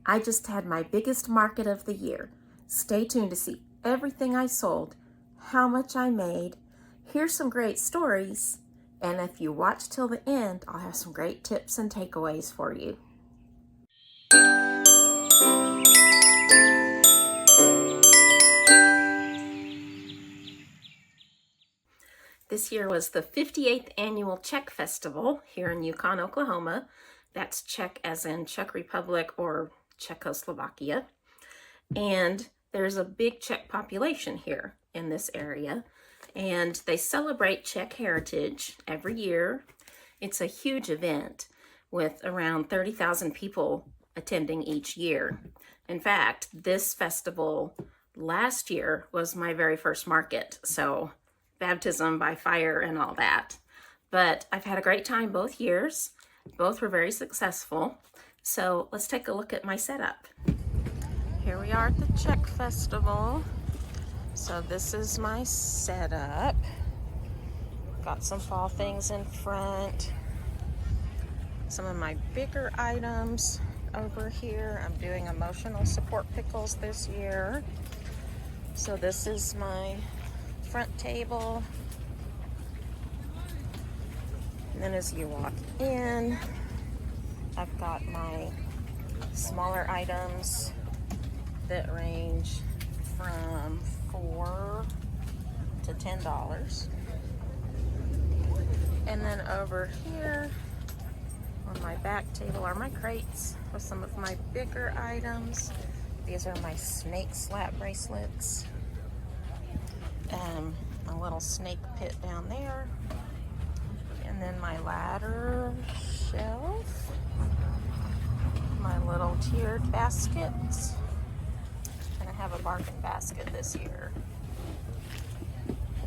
I just had my biggest market of the year. Stay tuned to see everything I sold, how much I made, hear some great stories, and if you watch till the end, I'll have some great tips and takeaways for you. This year was the 58th annual Czech Festival here in Yukon, Oklahoma. That's Czech as in Czech Republic or Czechoslovakia. And there's a big Czech population here in this area. And they celebrate Czech heritage every year. It's a huge event with around 30,000 people attending each year. In fact, this festival last year was my very first market. So baptism by fire and all that. But I've had a great time both years. Both were very successful. So let's take a look at my setup. Here we are at the Czech Festival. So this is my setup. Got some fall things in front. Some of my bigger items over here. I'm doing emotional support pickles this year. So this is my front table. And then as you walk in, I've got my smaller items that range from $4 to $10. And then over here on my back table are my crates with some of my bigger items. These are my snake slap bracelets. A little snake pit down there. And then my ladder shelf. My little tiered baskets. And I have a bargain basket this year.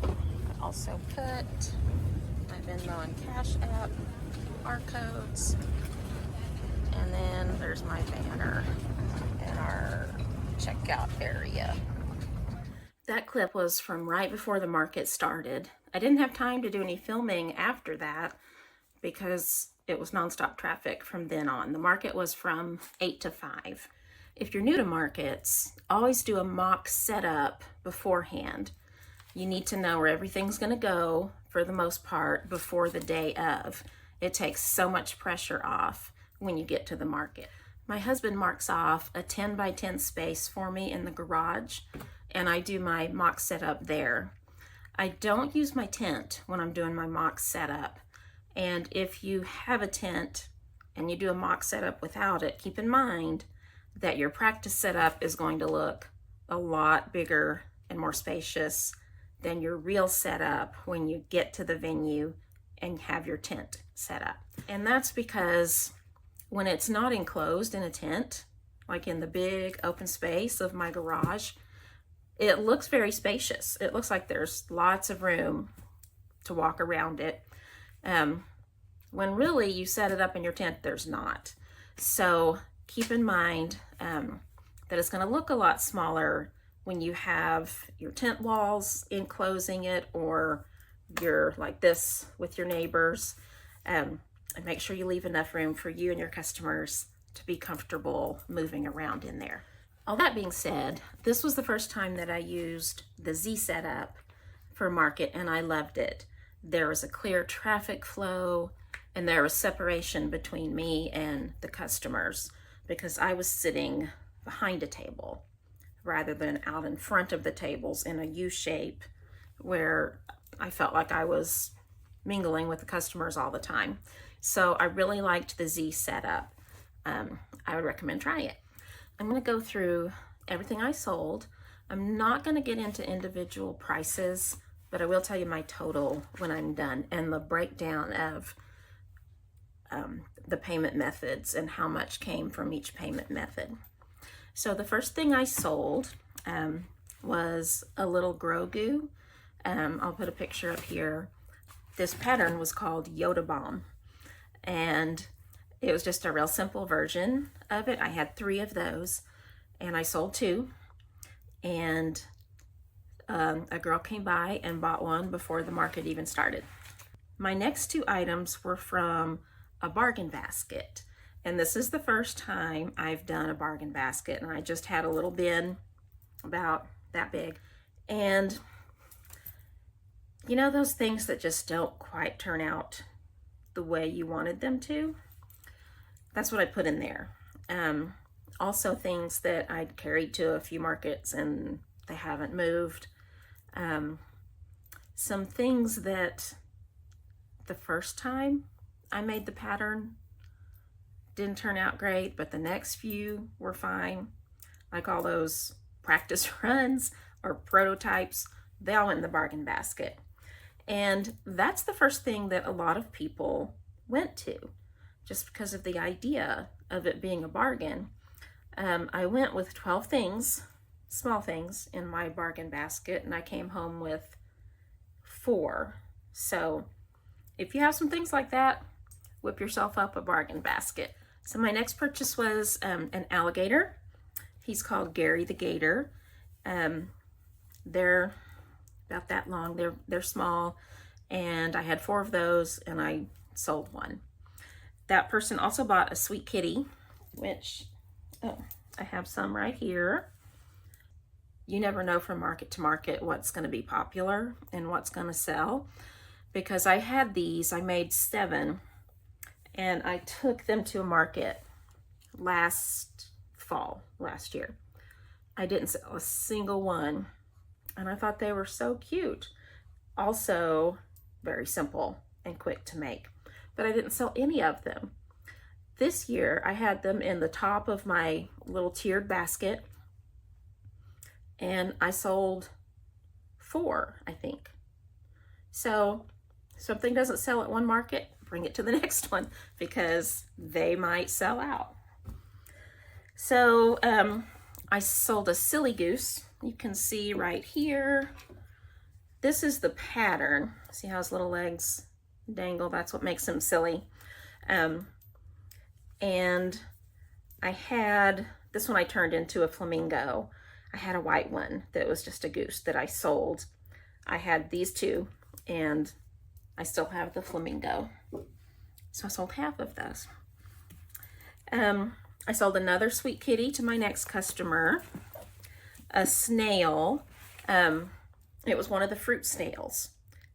I also put my Venmo and Cash App barcodes. And then there's my banner in our checkout area. That clip was from right before the market started. I didn't have time to do any filming after that because it was nonstop traffic from then on. The market was from 8 to 5. If you're new to markets, always do a mock setup beforehand. You need to know where everything's going to go for the most part before the day of. It takes so much pressure off when you get to the market. My husband marks off a 10 by 10 space for me in the garage, and I do my mock setup there. I don't use my tent when I'm doing my mock setup. And if you have a tent and you do a mock setup without it, keep in mind that your practice setup is going to look a lot bigger and more spacious than your real setup when you get to the venue and have your tent set up. And that's because when it's not enclosed in a tent, like in the big open space of my garage, it looks very spacious. It looks like there's lots of room to walk around it. When really you set it up in your tent, there's not. So keep in mind that it's going to look a lot smaller when you have your tent walls enclosing it, or you're like this with your neighbors. And make sure you leave enough room for you and your customers to be comfortable moving around in there. All that being said, this was the first time that I used the Z setup for market, and I loved it. There was a clear traffic flow, and there was separation between me and the customers because I was sitting behind a table rather than out in front of the tables in a U shape where I felt like I was mingling with the customers all the time. So I really liked the Z setup. I would recommend trying it. I'm going to go through everything I sold. I'm not going to get into individual prices, but I will tell you my total when I'm done and the breakdown of the payment methods and how much came from each payment method. So the first thing I sold was a little grow goo. I'll put a picture up here. This pattern was called Yoda Bomb, and it was just a real simple version of it. I had 3 of those, and I sold 2. And a girl came by and bought one before the market even started. My next 2 items were from a bargain basket, And this is the first time I've done a bargain basket, and I just had a little bin about that big. And you know those things that just don't quite turn out the way you wanted them to? That's what I put in there. Also things that I'd carried to a few markets and they haven't moved. Some things that the first time I made the pattern didn't turn out great, but the next few were fine. Like all those practice runs or prototypes, they all went in the bargain basket. And that's the first thing that a lot of people went to, just because of the idea of it being a bargain. I went with 12 things, small things, in my bargain basket, and I came home with 4. So if you have some things like that, whip yourself up a bargain basket. So my next purchase was an alligator. He's called Gary the Gator. They're about that long. They're small, and I had 4 of those, and I sold 1. That person also bought a sweet kitty, which I have some right here. You never know from market to market what's going to be popular and what's going to sell. Because I had these, I made 7, and I took them to a market last year. I didn't sell a single one, and I thought they were so cute. Also, very simple and quick to make, but I didn't sell any of them. This year, I had them in the top of my little tiered basket, and I sold 4, I think. So, something doesn't sell at one market, bring it to the next one, because they might sell out. So, I sold a silly goose. You can see right here. This is the pattern. See how his little legs dangle? That's what makes him silly. And I had, this one I turned into a flamingo. I had a white one that was just a goose that I sold. I had these 2, and I still have the flamingo. So I sold half of those. I sold another sweet kitty to my next customer. A snail. It was one of the fruit snails.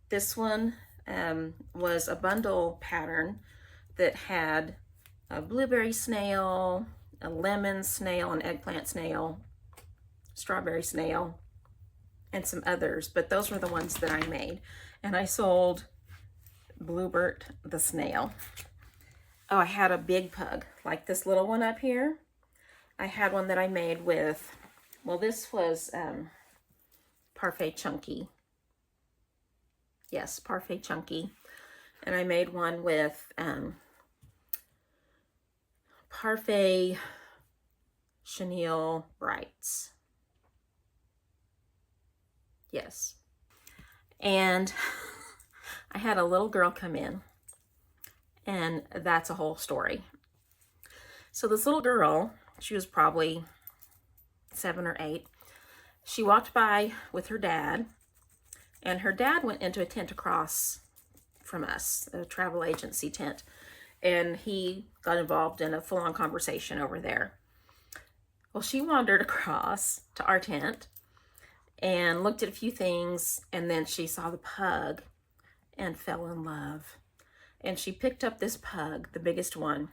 This one was a bundle pattern that had a blueberry snail, a lemon snail, an eggplant snail, strawberry snail, and some others, but those were the ones that I made. And I sold Bluebert the snail. Oh, I had a big pug, like this little one up here. I had one that I made with, well, this was Parfait Chunky. Yes, Parfait Chunky. And I made one with Parfait Chenille Brights. Yes. And I had a little girl come in, and that's a whole story. So this little girl, she was probably 7 or 8. She walked by with her dad, and her dad went into a tent across from us, a travel agency tent, and he got involved in a full-on conversation over there. Well, she wandered across to our tent and looked at a few things, and then she saw the pug and fell in love. And she picked up this pug, the biggest one,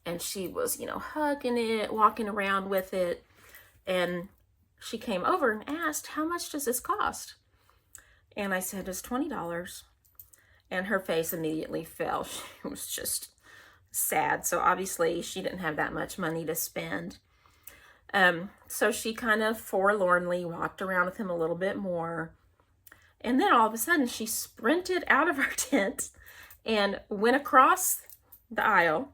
and she was, you know, hugging it, walking around with it, and she came over and asked, "How much does this cost?" And I said, "It's $20. And her face immediately fell. She was just sad. So obviously she didn't have that much money to spend. So she kind of forlornly walked around with him a little bit more. And then all of a sudden she sprinted out of our tent and went across the aisle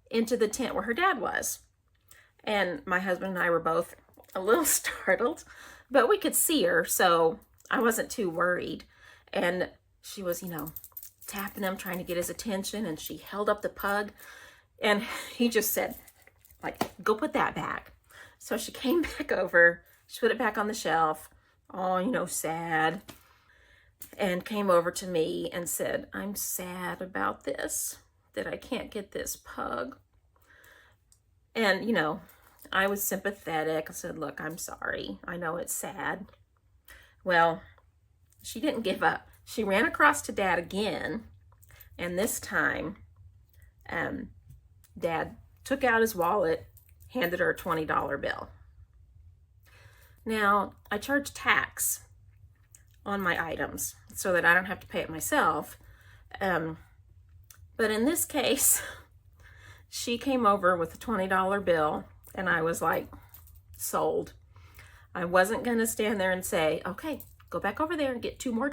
into the tent where her dad was. And my husband and I were both a little startled, but we could see her, so I wasn't too worried. And she was, you know, tapping him, trying to get his attention, and she held up the pug, and he just said, like, "Go put that back." So she came back over, she put it back on the shelf, all, you know, sad, and came over to me and said, "I'm sad about this." that I can't get this pug. And, you know, I was sympathetic. I said, look, I'm sorry. I know it's sad. Well, she didn't give up. She ran across to Dad again. And this time, Dad took out his wallet, handed her a $20 bill. Now, I charge tax on my items so that I don't have to pay it myself. But in this case, she came over with a $20 bill, and I was like, sold. I wasn't going to stand there and say, okay, go back over there and get $2 more.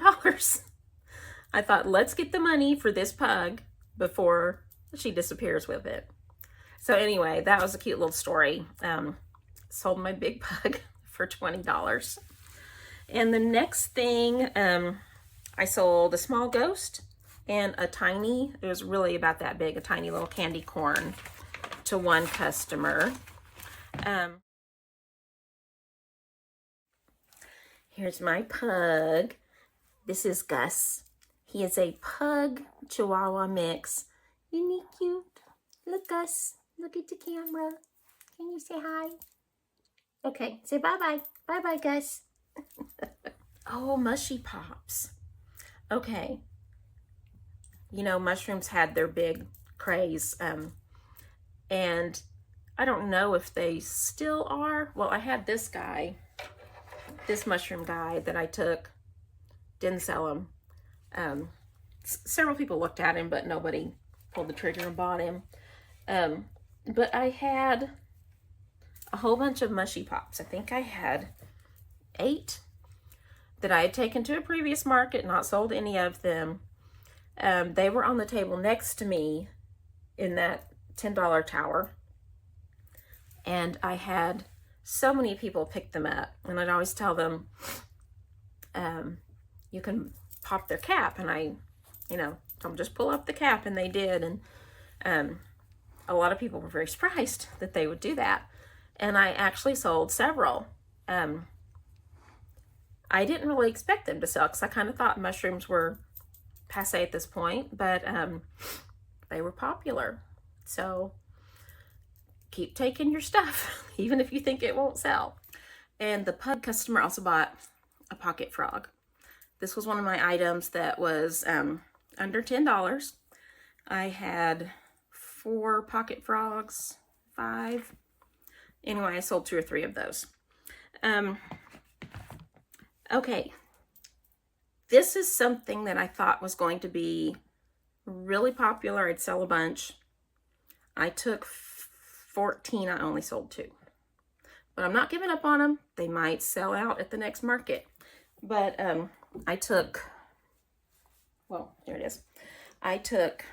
I thought, let's get the money for this pug before she disappears with it. So anyway, that was a cute little story. Sold my big pug for $20. And the next thing, I sold a small ghost and a tiny, it was really about that big, a tiny little candy corn to one customer. Here's my pug. This is Gus. He is a pug chihuahua mix. Isn't he cute? Look, Gus. Look at the camera. Can you say hi? Okay, say bye-bye. Bye-bye, Gus. Oh, mushy pops. Okay. You know, mushrooms had their big craze. And I don't know if they still are. Well, I had this guy, this mushroom guy that I took, didn't sell him. Several people looked at him, but nobody pulled the trigger and bought him. But I had a whole bunch of mushy pops. I think I had 8 that I had taken to a previous market, not sold any of them. They were on the table next to me in that $10 tower. And I had so many people pick them up. And I'd always tell them, you can pop their cap. And I, you know, told them just pull up the cap. And they did. And a lot of people were very surprised that they would do that. And I actually sold several. I didn't really expect them to sell because I kind of thought mushrooms were passe at this point, but they were popular. So keep taking your stuff, even if you think it won't sell. And the pug customer also bought a pocket frog. This was one of my items that was under $10. I had 4 pocket frogs, 5. Anyway, I sold 2 or 3 of those. Okay, this is something that I thought was going to be really popular. I'd sell a bunch. I took 14, I only sold 2. But I'm not giving up on them. They might sell out at the next market. But I took, well, here it is. I took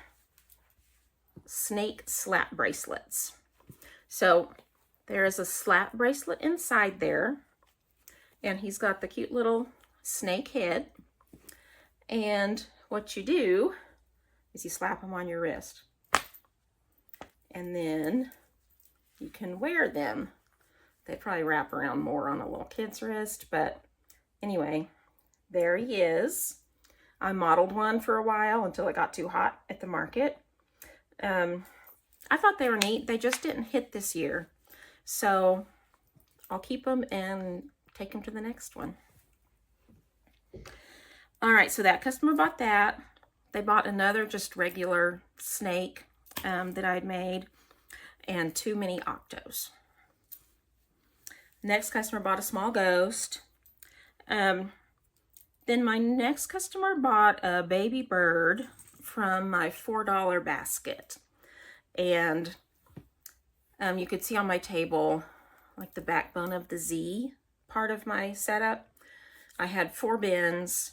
snake slap bracelets. So there is a slap bracelet inside there. And he's got the cute little snake head. And what you do is you slap them on your wrist. And then you can wear them. They probably wrap around more on a little kid's wrist. But anyway, there he is. I modeled one for a while until it got too hot at the market. I thought they were neat. They just didn't hit this year. So I'll keep them and take them to the next one. All right, so that customer bought that. They bought another just regular snake that I'd made and 2 mini octos. Next customer bought a small ghost. Then my next customer bought a baby bird from my $4 basket. And you could see on my table like the backbone of the Z part of my setup. I had 5 bins,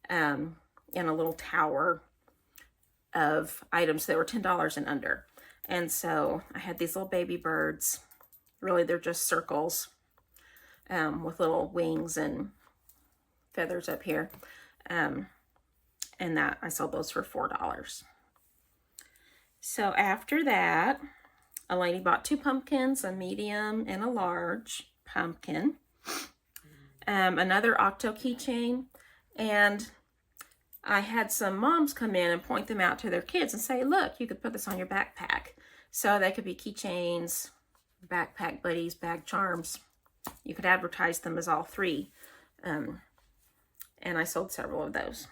and a little tower of items that were $10 and under. And so I had these little baby birds. Really, they're just circles with little wings and feathers up here. And that I sold those for $4. So after that, a lady bought 2 pumpkins, a medium and a large pumpkin, another octo keychain, and I had some moms come in and point them out to their kids and say, look, you could put this on your backpack. So they could be keychains, backpack buddies, bag charms. You could advertise them as all three. And I sold several of those.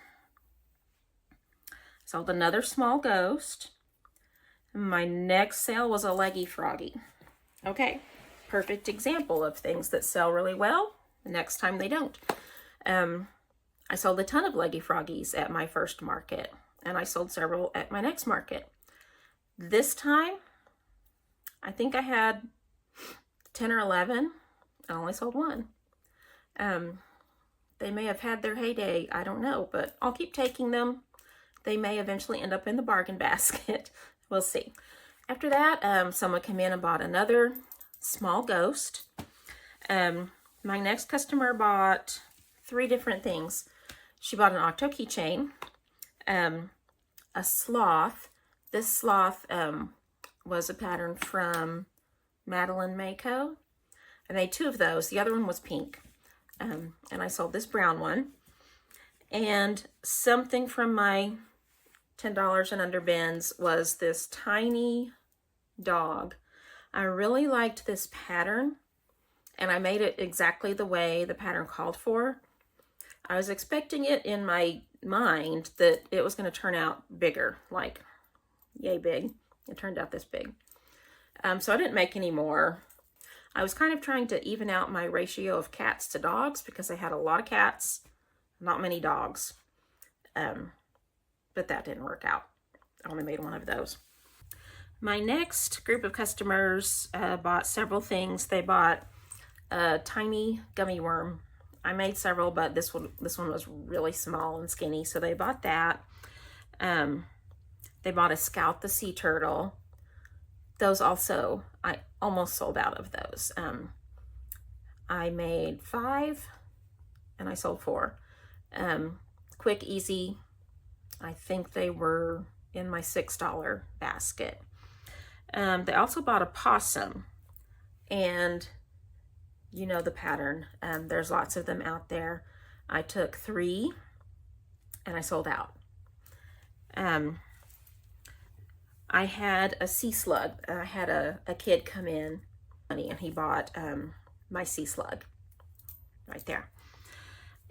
Sold another small ghost. My next sale was a leggy froggy. Okay, perfect example of things that sell really well. The next time they don't. I sold a ton of leggy froggies at my first market, and I sold several at my next market. This time, I think I had 10 or 11. I only sold one. They may have had their heyday, I don't know, but I'll keep taking them. They may eventually end up in the bargain basket. We'll see. After that, someone came in and bought another small ghost. My next customer bought 3 different things. She bought an octo keychain, a sloth. This sloth was a pattern from Madeline Mako. I made 2 of those. The other one was pink. And I sold this brown one. And something from my $10 and under bins was this tiny dog. I really liked this pattern, and I made it exactly the way the pattern called for. I was expecting it in my mind that it was going to turn out bigger, like yay big. It turned out this big. So I didn't make any more. I was kind of trying to even out my ratio of cats to dogs because I had a lot of cats, not many dogs. But that didn't work out. I only made one of those. My next group of customers bought several things. They bought a tiny gummy worm. I made several, but this one was really small and skinny, so they bought that. They bought a Scout the Sea Turtle. Those also, I almost sold out of those. I made 5 and I sold 4. Quick, easy. I think they were in my $6 basket. They also bought a possum, and you know the pattern. There's lots of them out there. I took 3 and I sold out. I had a sea slug. I had a kid come in and he bought my sea slug right there.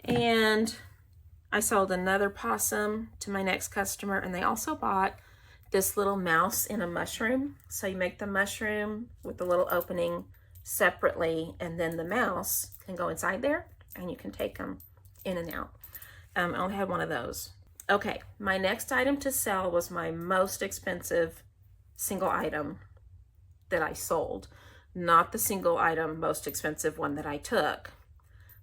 And I sold another possum to my next customer, and they also bought this little mouse in a mushroom. So you make the mushroom with the little opening separately, and then the mouse can go inside there and you can take them in and out. I only had one of those. Okay, my next item to sell was my most expensive single item that I sold. Not the single item most expensive one that I took,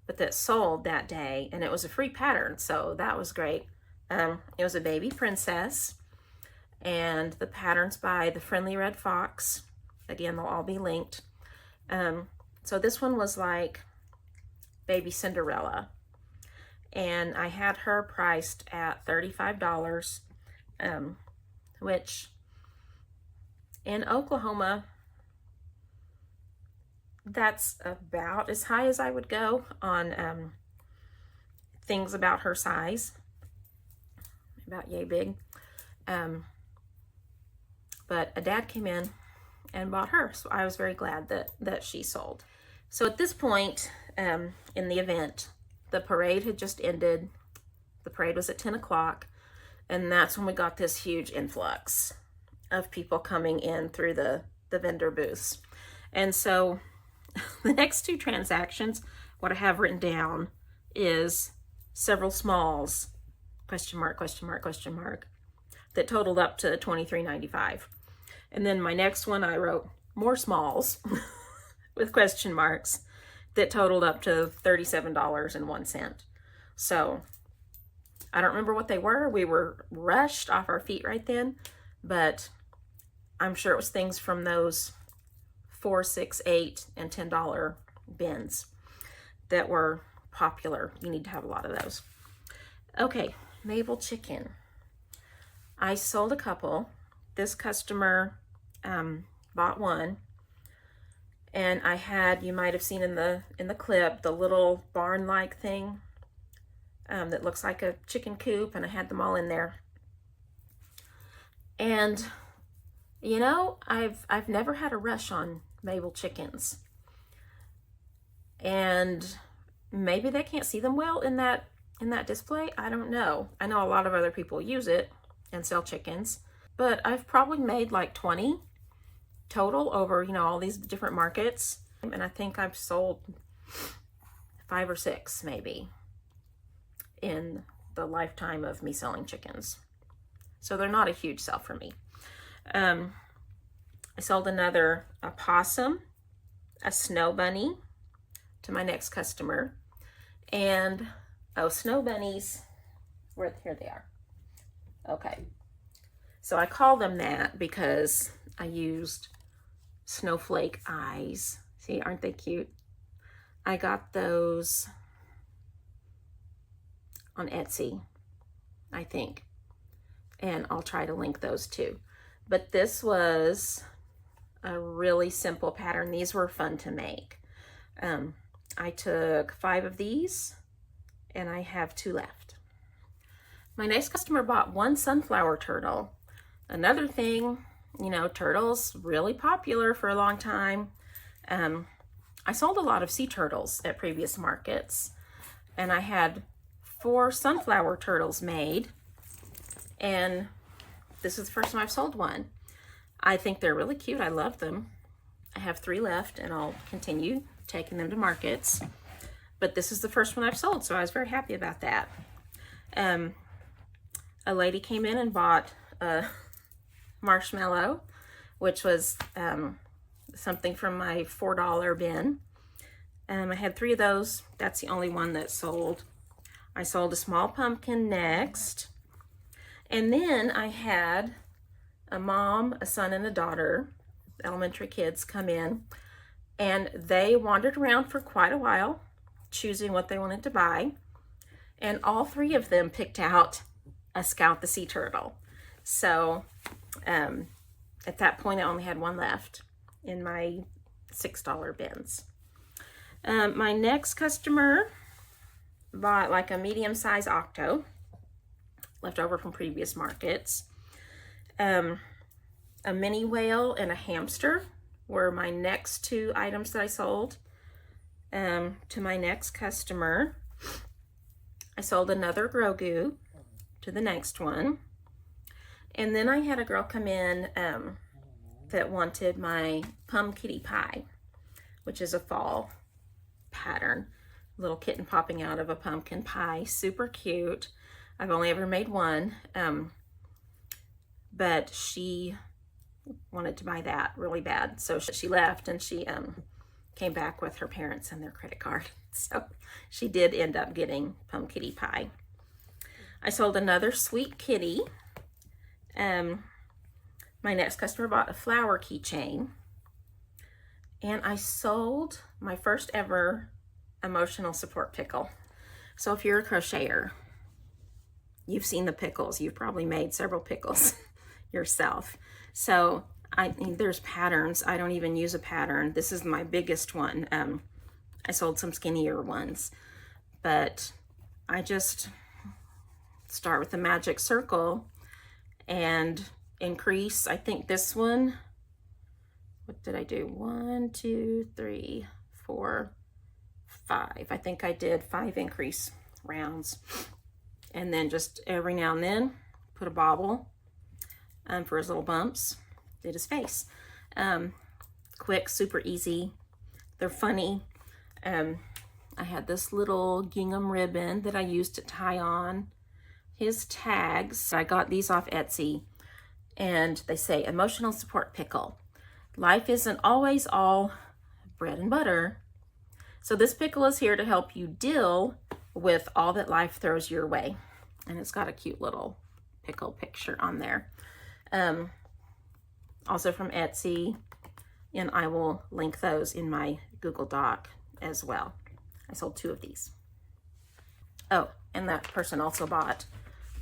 but that sold that day, and it was a free pattern, so that was great. It was a baby princess, and the pattern's by the Friendly Red Fox. Again, they'll all be linked. So this one was like baby Cinderella, and I had her priced at $35, which in Oklahoma, that's about as high as I would go on things about her size, about yay big. But a dad came in and bought her, so I was very glad that she sold. So at this point in the event, the parade had just ended. The parade was at 10 o'clock, and that's when we got this huge influx of people coming in through the vendor booths. And so the next 2 transactions, what I have written down is several smalls, question mark, question mark, question mark, that totaled up to $23.95. And then my next one, I wrote more smalls with question marks that totaled up to $37.01. So I don't remember what they were. We were rushed off our feet right then, but I'm sure it was things from those $4, $6, $8, and $10 bins that were popular. You need to have a lot of those. Okay, Mabel chicken. I sold a couple. This customer bought one, and I had, you might have seen in the clip, the little barn-like thing that looks like a chicken coop, and I had them all in there. And you know, I've never had a rush on Mabel chickens, and maybe they can't see them well in that display. I don't know. I know a lot of other people use it and sell chickens, but I've probably made like 20 total over, you know, all these different markets, and I think I've sold 5 or 6 maybe in the lifetime of me selling chickens. So they're not a huge sell for me. I sold another opossum, a snow bunny to my next customer, and oh, snow bunnies, here they are. Okay, so I call them that because I used snowflake eyes. See, aren't they cute? I got those on Etsy, I think, and I'll try to link those too. But this was a really simple pattern. These were fun to make. I took 5 of these, and I have 2 left. My next customer bought 1 sunflower turtle. Another thing, you know, turtles really popular for a long time. I sold a lot of sea turtles at previous markets, and I had 4 sunflower turtles made, and this is the first time I've sold one. I think they're really cute. I love them. I have 3 left, and I'll continue taking them to markets, but this is the first one I've sold, so I was very happy about that. A lady came in and bought a marshmallow, which was something from my $4 bin. I had 3 of those. That's the only one that sold. I sold a small pumpkin next, and then I had a mom, a son, and a daughter, elementary kids, come in, and they wandered around for quite a while choosing what they wanted to buy, and all 3 of them picked out a Scout the Sea Turtle. So at that point I only had 1 left in my $6 bins. My next customer bought like a medium-sized octo, left over from previous markets. A mini whale and a hamster were my next 2 items that I sold to my next customer. I sold another Grogu to the next one. And then I had a girl come in that wanted my Pum Kitty Pie, which is a fall pattern. Little kitten popping out of a pumpkin pie. Super cute. I've only ever made 1. But she wanted to buy that really bad. So she left, and she came back with her parents and their credit card. So she did end up getting Pum Kitty Pie. I sold another sweet kitty. My next customer bought a flower keychain. And I sold my first ever emotional support pickle. So if you're a crocheter, you've seen the pickles. You've probably made several pickles yourself. So there's patterns. I don't even use a pattern. This is my biggest one. I sold some skinnier ones, but I just start with the magic circle and increase. I think this one, what did I do? 1, 2, 3, 4, 5. I think I did 5 increase rounds. And then just every now and then put a bobble for his little bumps. Did his face. Quick, super easy. They're funny. I had this little gingham ribbon that I used to tie on his tags. I got these off Etsy, and they say emotional support pickle. Life isn't always all bread and butter. So this pickle is here to help you deal with all that life throws your way. And it's got a cute little pickle picture on there. Also from Etsy, and I will link those in my Google Doc as well. I sold 2 of these. Oh, and that person also bought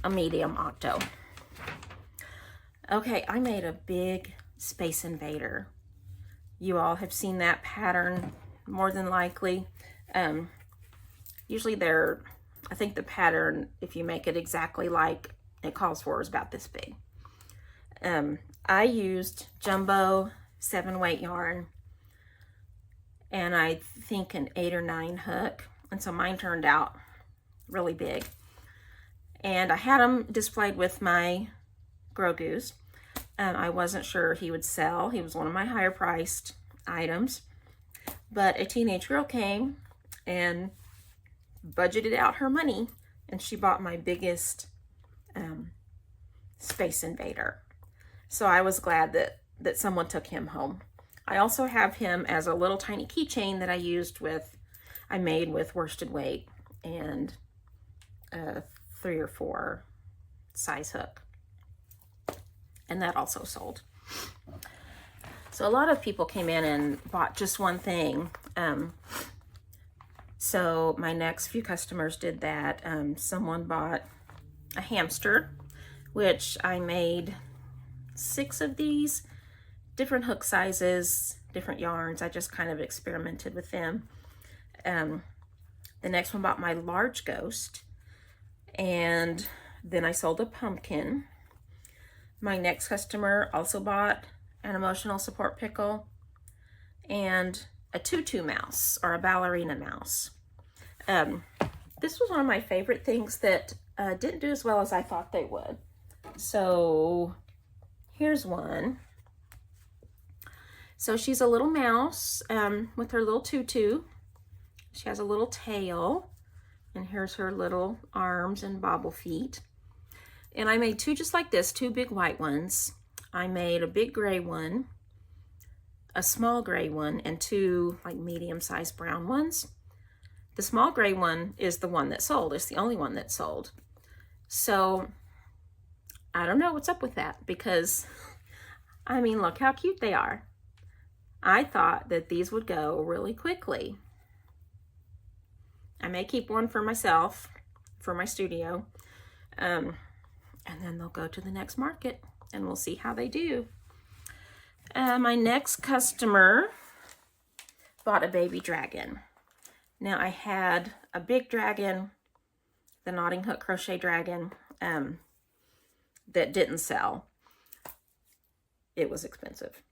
a medium octo. Okay, I made a big Space Invader. You all have seen that pattern more than likely. Usually they're I think the pattern, if you make it exactly like it calls for, is about this big. I used jumbo 7-weight yarn, and I think an 8 or 9 hook, and so mine turned out really big. And I had them displayed with my Grogu's. I wasn't sure he would sell. He was one of my higher priced items, but a teenage girl came and budgeted out her money, and she bought my biggest Space Invader. So I was glad that someone took him home. I also have him as a little tiny keychain that I made with worsted weight and a 3 or 4 size hook. And that also sold. So a lot of people came in and bought just one thing. So my next few customers did that. Someone bought a hamster, which I made 6 of these, different hook sizes, different yarns. I just kind of experimented with them. The next one bought my large ghost, and then I sold a pumpkin. My next customer also bought an emotional support pickle and a tutu mouse, or a ballerina mouse. This was one of my favorite things that didn't do as well as I thought they would. So here's one. So she's a little mouse with her little tutu. She has a little tail, and here's her little arms and bobble feet. And I made 2 just like this, 2 big white ones. I made a big gray one, a small gray one, and 2 like medium-sized brown ones. The small gray one is the one that sold. It's the only one that sold. So I don't know what's up with that, because I mean, look how cute they are. I thought that these would go really quickly. I may keep one for myself, for my studio, and then they'll go to the next market, and we'll see how they do. My next customer bought a baby dragon. Now I had a big dragon, the knotting hook crochet dragon, that didn't sell. It was expensive.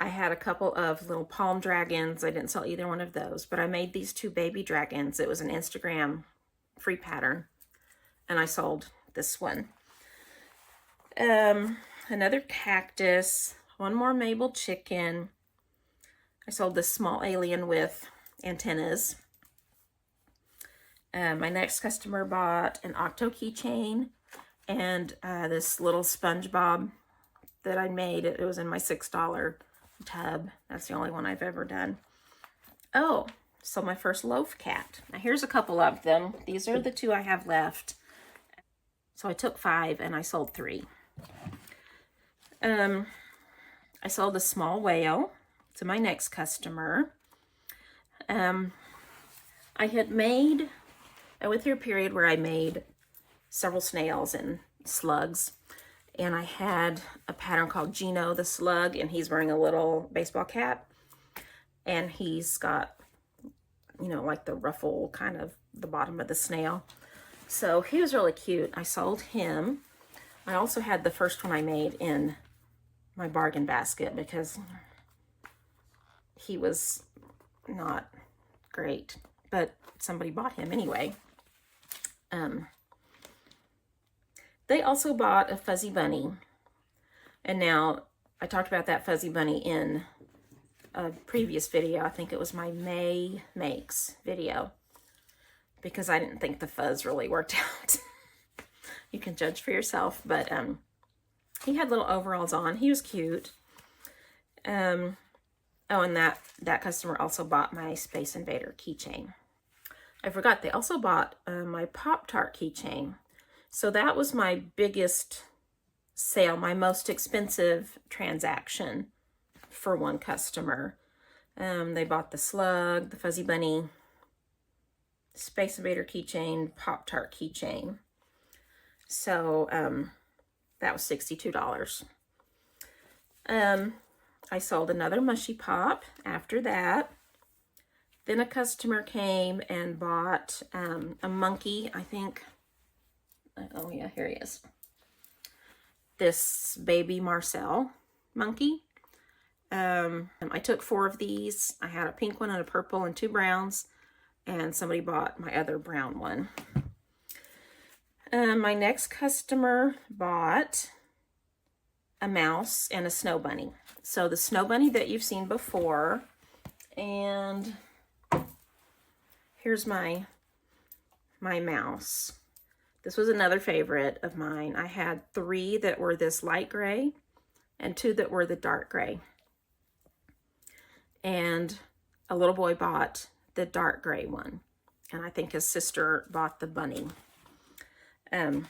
I had a couple of little palm dragons. I didn't sell either one of those, but I made these 2 baby dragons. It was an Instagram free pattern, and I sold this one. Another cactus, one more Mabel chicken. I sold this small alien with antennas. My next customer bought an octo keychain and this little SpongeBob that I made. It was in my $6 tub. That's the only one I've ever done. Oh, so my first loaf cat. Now here's a couple of them. These are the 2 I have left. So I took 5 and I sold 3. I sold a small whale to my next customer. I had made, I went through a period where I made several snails and slugs, and I had a pattern called Gino the slug, and he's wearing a little baseball cap, and he's got, you know, like the ruffle kind of the bottom of the snail. So he was really cute. I sold him. I also had the first one I made in my bargain basket because he was not great, but somebody bought him anyway. They also bought a fuzzy bunny. And now I talked about that fuzzy bunny in a previous video. I think it was my May Makes video, because I didn't think the fuzz really worked out. You can judge for yourself, but he had little overalls on. He was cute. Oh, and that customer also bought my Space Invader keychain. I forgot, they also bought my Pop-Tart keychain. So that was my biggest sale, my most expensive transaction for one customer. They bought the slug, the fuzzy bunny, Space Invader keychain, Pop-Tart keychain. So that was $62. I sold another mushy pop after that. Then a customer came and bought a monkey, I think. Oh yeah, here he is. This baby Marcel monkey. I took 4 of these. I had a pink one and a purple and 2 browns, and somebody bought my other brown one. My next customer bought a mouse and a snow bunny. So the snow bunny that you've seen before, and here's my mouse. This was another favorite of mine. I had 3 that were this light gray and 2 that were the dark gray. And a little boy bought the dark gray one, and I think his sister bought the bunny. But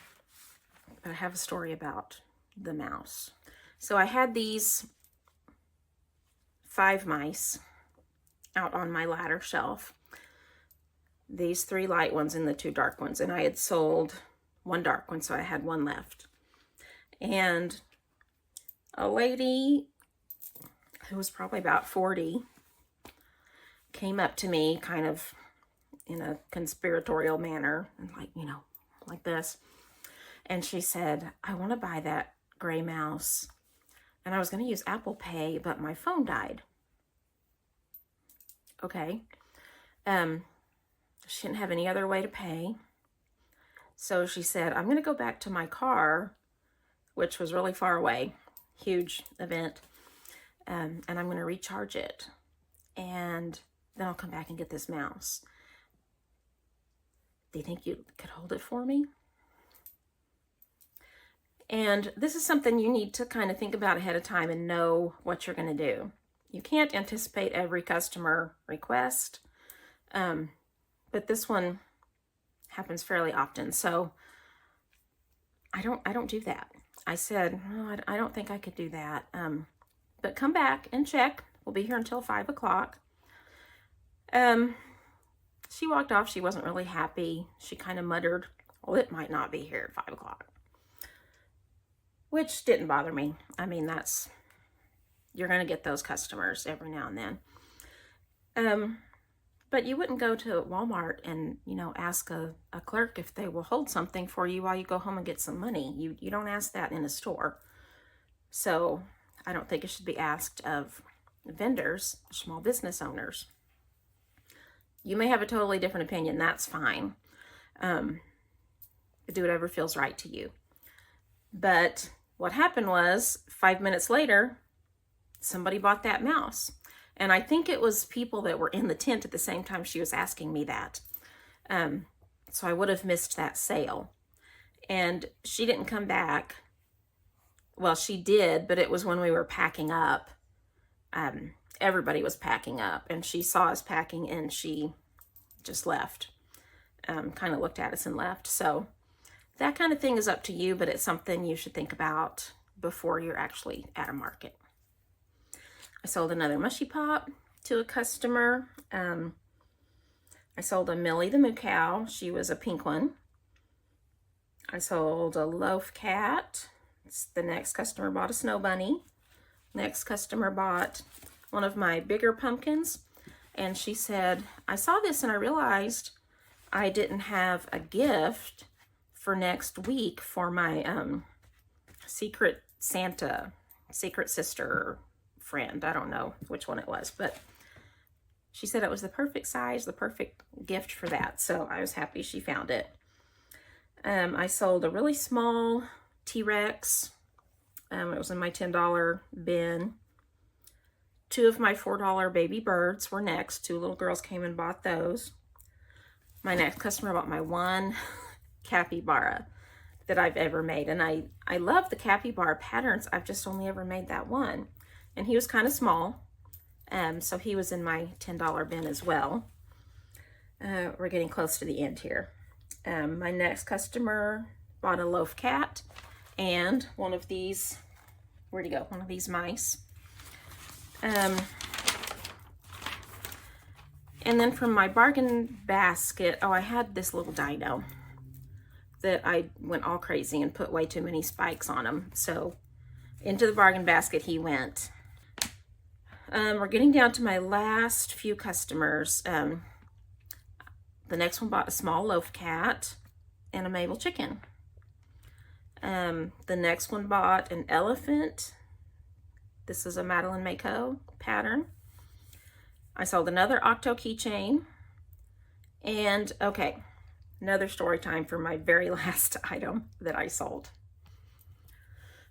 I have a story about the mouse. So I had these 5 mice out on my ladder shelf. These 3 light ones and the 2 dark ones, and I had sold 1 dark one, so I had 1 left. And a lady who was probably about 40 came up to me kind of in a conspiratorial manner, and like, you know, like this. And she said, I want to buy that gray mouse. And I was going to use Apple Pay, but my phone died. Okay. She didn't have any other way to pay. So she said, I'm going to go back to my car, which was really far away, huge event, and I'm going to recharge it. And then I'll come back and get this mouse. Do you think you could hold it for me? And this is something you need to kind of think about ahead of time and know what you're going to do. You can't anticipate every customer request, but this one happens fairly often. So I don't do that. I said, oh, I don't think I could do that. But come back and check. We'll be here until 5 o'clock. She walked off. She wasn't really happy. She kind of muttered, well, it might not be here at 5 o'clock. Which didn't bother me. I mean, you're going to get those customers every now and then. But you wouldn't go to Walmart and, you know, ask a clerk if they will hold something for you while you go home and get some money. You don't ask that in a store. So I don't think it should be asked of vendors, small business owners. You may have a totally different opinion. That's fine. Do whatever feels right to you. But what happened was 5 minutes later, somebody bought that mouse. And I think it was people that were in the tent at the same time she was asking me that. So I would have missed that sale. And she didn't come back. Well, she did, but it was when we were packing up. Everybody was packing up, and she saw us packing, and she just left. Kind of looked at us and left. So that kind of thing is up to you, but it's something you should think about before you're actually at a market. I sold another mushy pop to a customer. I sold a Millie the Moo Cow. She was a pink one. I sold a loaf cat. The next customer bought a snow bunny. Next customer bought one of my bigger pumpkins. And she said, I saw this and I realized I didn't have a gift for next week for my secret Santa, secret sister friend. I don't know which one it was, but she said it was the perfect size, the perfect gift for that. So I was happy she found it. I sold a really small T-Rex. It was in my $10 bin. 2 of my $4 baby birds were next. 2 little girls came and bought those. My next customer bought my 1 capybara that I've ever made. And I love the capybara patterns. I've just only ever made that one. And he was kind of small. So he was in my $10 bin as well. We're getting close to the end here. My next customer bought a loaf cat and one of these, where'd he go? One of these mice. And then from my bargain basket, I had this little dino that I went all crazy and put way too many spikes on him. So into the bargain basket he went. we're getting down to my last few customers. The next one bought a small loaf cat and a Mabel chicken. The next one bought an elephant. This is a Madeline Mako pattern. I sold another Octo keychain. And okay, another story time for my very last item that I sold.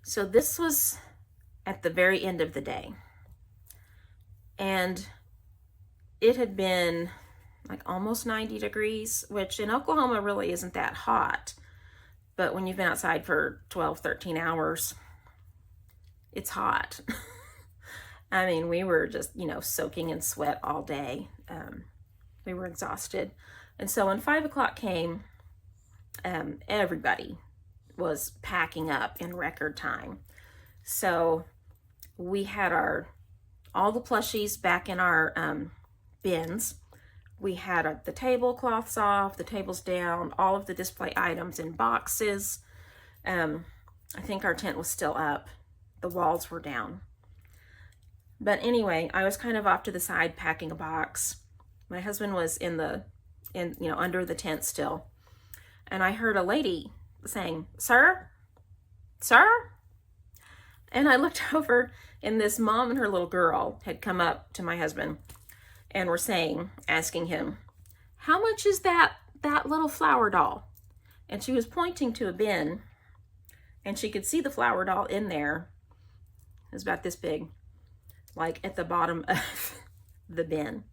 So this was at the very end of the day. And it had been like almost 90 degrees, which in Oklahoma really isn't that hot. But when you've been outside for 12, 13 hours, it's hot. I mean, we were just, you know, soaking in sweat all day. We were exhausted. And so when 5 o'clock came, everybody was packing up in record time. So we had all the plushies back in our bins. We had the tablecloths off, the tables down, all of the display items in boxes. I think our tent was still up. The walls were down. But anyway, I was kind of off to the side packing a box. My husband was under the tent still. And I heard a lady saying, "Sir? Sir?" And I looked over, and this mom and her little girl had come up to my husband and were asking him, "How much is that little flower doll?" And she was pointing to a bin, and she could see the flower doll in there. It was about this big, like at the bottom of the bin.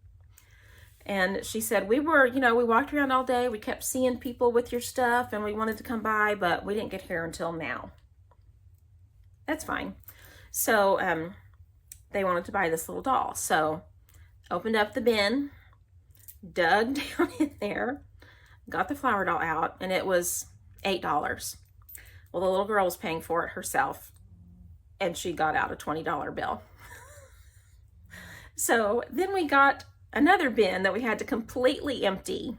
And she said, we walked around all day. We kept seeing people with your stuff, and we wanted to come by, but we didn't get here until now. That's fine. So they wanted to buy this little doll. So opened up the bin, dug down in there, got the flower doll out, and it was $8. Well, the little girl was paying for it herself, and she got out a $20 bill. So then we got another bin that we had to completely empty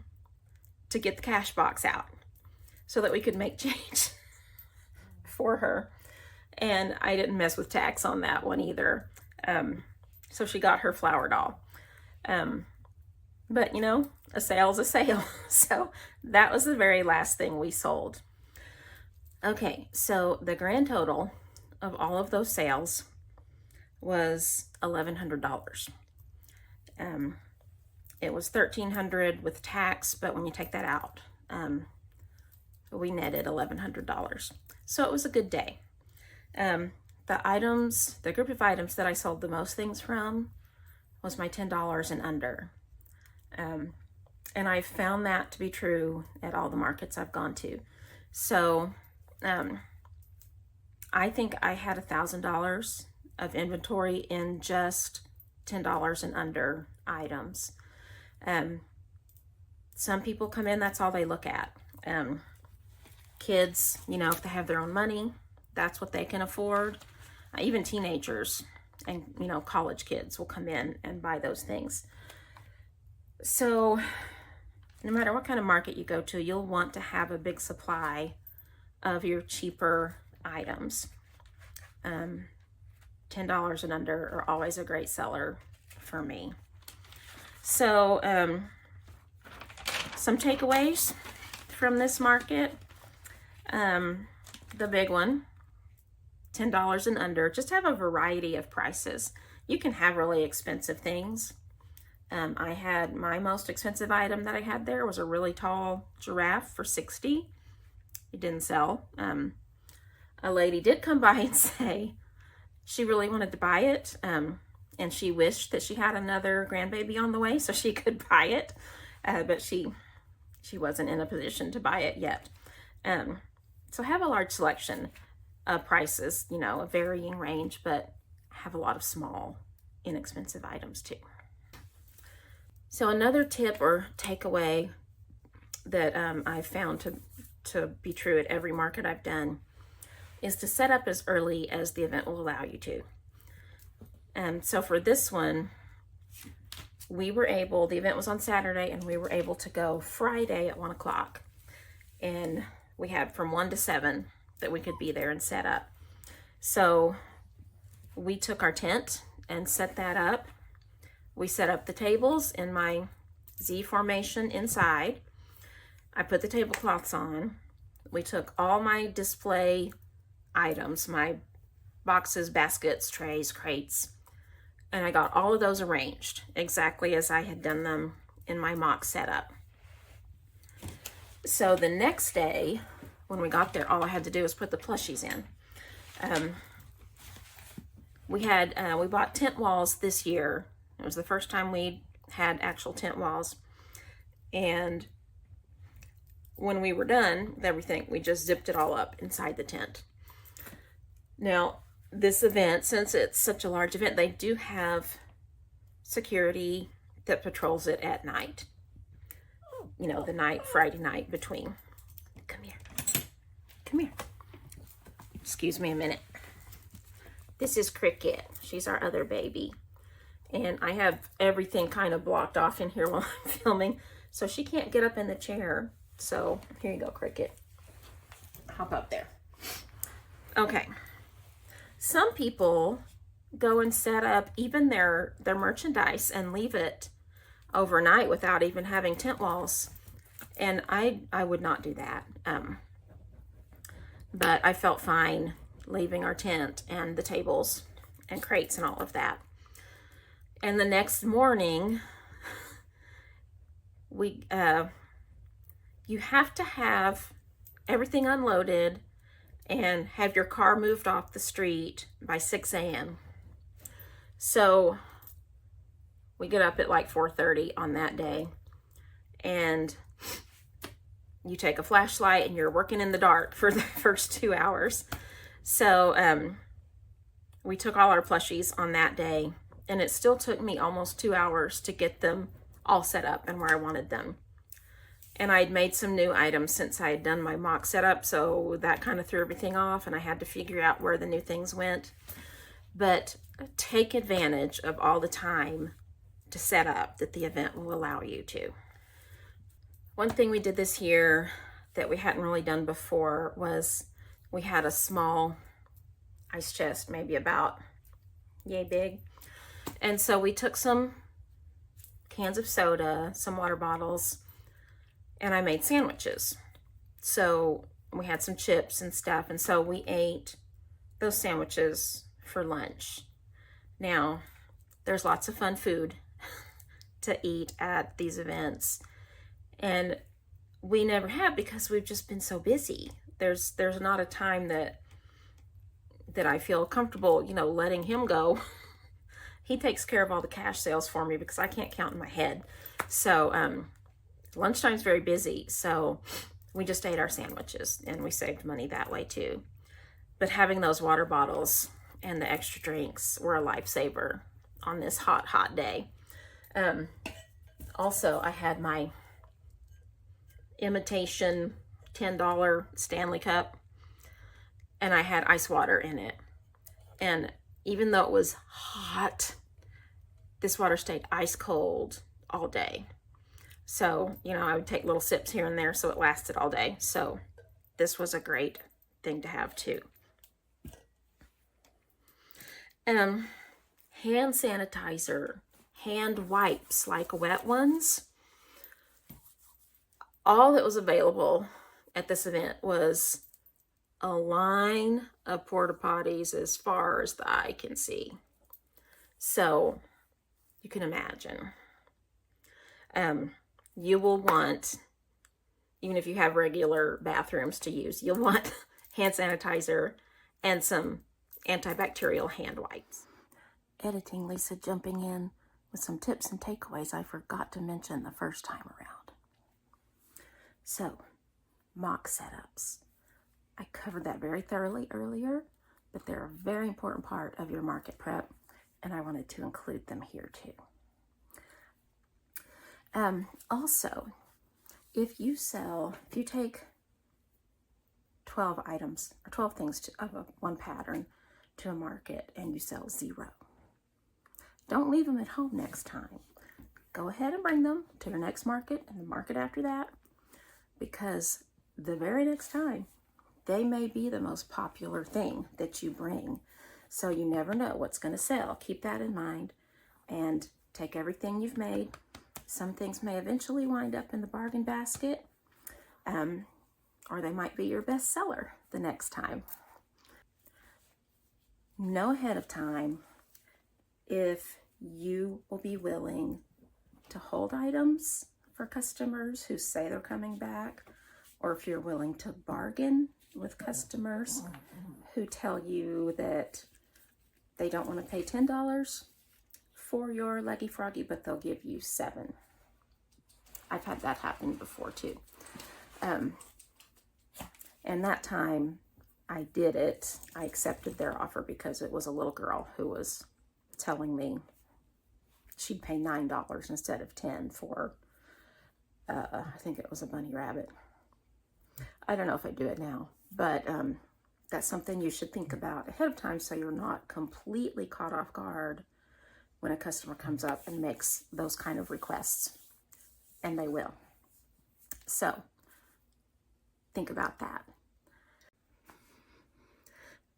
to get the cash box out so that we could make change for her. And I didn't mess with tax on that one either. So she got her flower doll. But you know, a sale's a sale. So that was the very last thing we sold. Okay, so the grand total of all of those sales was $1,100. It was $1,300 with tax, but when you take that out, we netted $1,100. So it was a good day. The group of items that I sold the most things from was my $10 and under. And I found that to be true at all the markets I've gone to. So I think I had $1,000 of inventory in just $10 and under items. Some people come in, that's all they look at. Kids, you know, if they have their own money, that's what they can afford. Even teenagers and, you know, college kids will come in and buy those things. So no matter what kind of market you go to, you'll want to have a big supply of your cheaper items. $10 and under are always a great seller for me. So some takeaways from this market. The big one, $10 and under. Just have a variety of prices. You can have really expensive things. I had my most expensive item that I had there was a really tall giraffe for $60. It didn't sell. A lady did come by and say she really wanted to buy it, and she wished that she had another grandbaby on the way so she could buy it, but she wasn't in a position to buy it yet. So have a large selection of prices, you know, a varying range, but have a lot of small, inexpensive items too. So another tip or takeaway that I've found to be true at every market I've done is to set up as early as the event will allow you to. So for this one, the event was on Saturday, and we were able to go Friday at 1 o'clock. And we had from 1 to 7 that we could be there and set up. So we took our tent and set that up. We set up the tables in my Z formation inside. I put the tablecloths on. We took all my display items, my boxes, baskets, trays, crates, and I got all of those arranged exactly as I had done them in my mock setup. So the next day, when we got there, all I had to do was put the plushies in. We bought tent walls this year. It was the first time we had actual tent walls. And when we were done with everything, we just zipped it all up inside the tent. Now, this event, since it's such a large event, they do have security that patrols it at night. You know, the night, Friday night between. Come here. Come here. Excuse me a minute. This is Cricket. She's our other baby. And I have everything kind of blocked off in here while I'm filming, so she can't get up in the chair. So here you go, Cricket. Hop up there. Okay. Some people go and set up even their merchandise and leave it overnight without even having tent walls. And I would not do that. But I felt fine leaving our tent and the tables and crates and all of that. And the next morning, you have to have everything unloaded and have your car moved off the street by 6 a.m. So we get up at like 4:30 on that day, and you take a flashlight and you're working in the dark for the first 2 hours. So we took all our plushies on that day, and it still took me almost 2 hours to get them all set up and where I wanted them. And I had made some new items since I had done my mock setup, so that kind of threw everything off, and I had to figure out where the new things went. But take advantage of all the time to set up that the event will allow you to. One thing we did this year that we hadn't really done before was we had a small ice chest, maybe about yay big. And so we took some cans of soda, some water bottles, and I made sandwiches. So we had some chips and stuff, and so we ate those sandwiches for lunch. Now, there's lots of fun food to eat at these events, and we never have because we've just been so busy. There's not a time that I feel comfortable, you know, letting him go. He takes care of all the cash sales for me because I can't count in my head. So lunchtime's very busy, so we just ate our sandwiches and we saved money that way too. But having those water bottles and the extra drinks were a lifesaver on this hot day. Also, I had my imitation $10 Stanley cup, and I had ice water in it. And even though it was hot, this water stayed ice cold all day. So, you know, I would take little sips here and there so it lasted all day. So this was a great thing to have too. Hand sanitizer, hand wipes, like wet ones. All that was available at this event was a line of porta potties as far as the eye can see. So you can imagine. You will want, even if you have regular bathrooms to use, you'll want hand sanitizer and some antibacterial hand wipes. Editing Lisa jumping in with some tips and takeaways I forgot to mention the first time around. So, mock setups. I covered that very thoroughly earlier, but they're a very important part of your market prep, and I wanted to include them here too. Also, if you take 12 items or 12 things of one pattern to a market and you sell 0, don't leave them at home next time. Go ahead and bring them to your next market and the market after that, because the very next time they may be the most popular thing that you bring. So you never know what's going to sell. Keep that in mind and take everything you've made. Some things may eventually wind up in the bargain basket, or they might be your best seller the next time. Know ahead of time if you will be willing to hold items for customers who say they're coming back, or if you're willing to bargain with customers who tell you that they don't want to pay $10 for your Leggy Froggy, but they'll give you $7. I've had that happen before too. And that time I did it. I accepted their offer because it was a little girl who was telling me she'd pay $9 instead of $10 for, I think it was a bunny rabbit. I don't know if I do it now, but that's something you should think about ahead of time so you're not completely caught off guard when a customer comes up and makes those kind of requests, and they will. So think about that.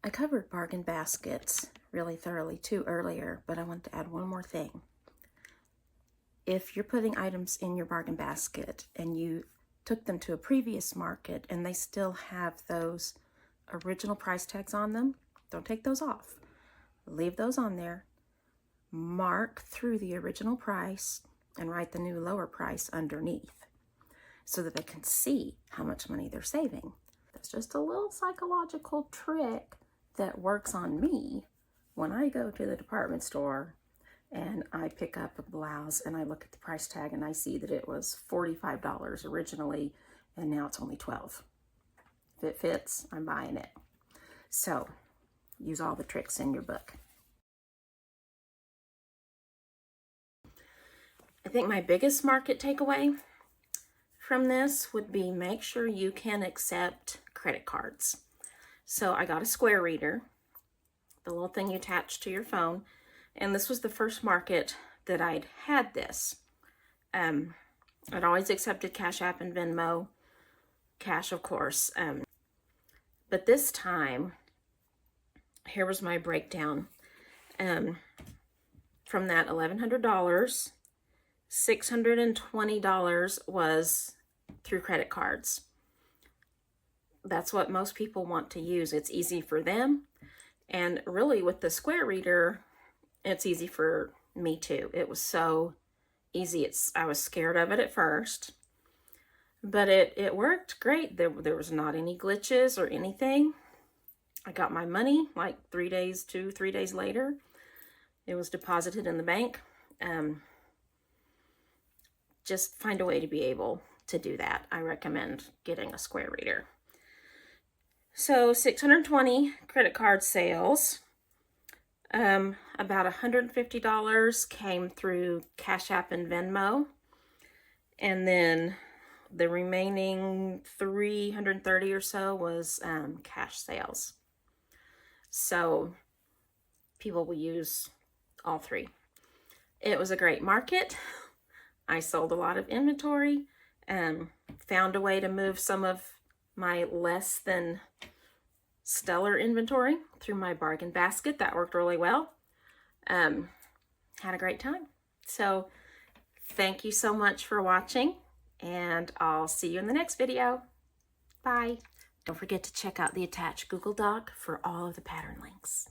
I covered bargain baskets really thoroughly too earlier, but I want to add one more thing. If you're putting items in your bargain basket and you took them to a previous market and they still have those original price tags on them, don't take those off. Leave those on there. Mark through the original price and write the new lower price underneath so that they can see how much money they're saving. That's just a little psychological trick that works on me when I go to the department store and I pick up a blouse and I look at the price tag and I see that it was $45 originally and now it's only $12. If it fits, I'm buying it. So use all the tricks in your book. I think my biggest market takeaway from this would be make sure you can accept credit cards. So I got a square reader, the little thing you attach to your phone, and this was the first market that I'd had this. I'd always accepted Cash App and Venmo, cash of course, but this time, here was my breakdown. From that $1,100, $620 was through credit cards. That's what most people want to use. It's easy for them. And really with the square reader, it's easy for me too. It was so easy. I was scared of it at first, but it worked great. There was not any glitches or anything. I got my money like 2-3 days later. It was deposited in the bank. Just find a way to be able to do that. I recommend getting a square reader. So 620 credit card sales. About $150 came through Cash App and Venmo. And then the remaining 330 or so was cash sales. So people will use all three. It was a great market. I sold a lot of inventory, found a way to move some of my less than stellar inventory through my bargain basket. That worked really well. Had a great time. So thank you so much for watching, and I'll see you in the next video. Bye. Don't forget to check out the attached Google Doc for all of the pattern links.